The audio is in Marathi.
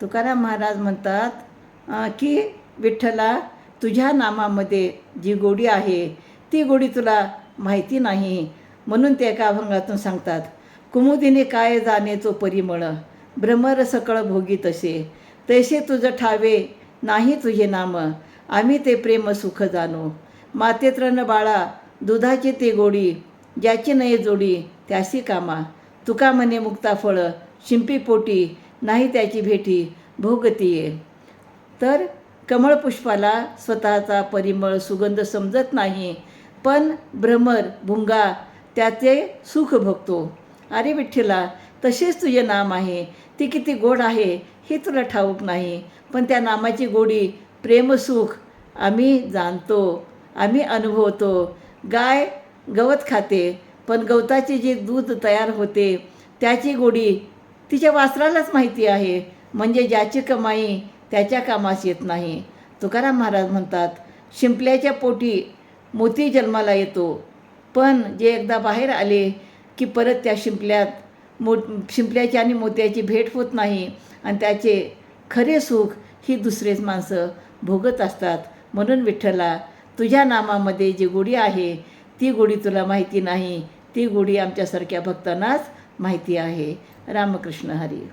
तुकाराम महाराज म्हणतात की विठ्ठला, तुझ्या नामामध्ये जी गोडी आहे ती गोडी तुला माहिती नाही, म्हणून ते एका अभंगातून सांगतात. कुमुदिनी काय जाणे तो परिमळ, भ्रमर सकळ भोगी तसे, तैसे तुझ ठावे नाही तुझे नाम, आम्ही ते प्रेम सुख जाणो. मातेत्र बाळा दुधाची ते गोडी, ज्याची नये जोडी त्यासी कामा, तुका म्हणे मुक्ता फळ, शिंपी पोटी नाही त्याची भेटी भोगतीये. तर कमळपुष्पाला स्वतःचा परिमळ सुगंध समजत नाही, पण भ्रमर भुंगा त्याचे सुख भोगतो. अरे विठ्ठला, तसेच तुझे नाम आहे, ती किती गोड आहे हे तुला ठाऊक नाही, पण त्या नामाची गोडी प्रेमसुख आम्ही जाणतो, आम्ही अनुभवतो. गाय गवत खाते, पण गवताचे जे दूध तयार होते त्याची गोडी तिच्या वासरालाच माहिती आहे, म्हणजे ज्याची कमाई त्याच्या कामास येत नाही. तुकाराम महाराज म्हणतात, शिंपल्याच्या पोटी मोती जन्माला येतो, पण जे एकदा बाहेर आले की परत त्या शिंपल्याची आणि मोत्याची भेट होत नाही, आणि त्याचे खरे सुख ही दुसरेच माणसं भोगत असतात. म्हणून विठ्ठला, तुझ्या नामामध्ये जी गोडी आहे ती गोडी तुला माहिती नाही, ती गोडी आमच्यासारख्या भक्तांनाच माहिती आहे. रामकृष्ण हरी.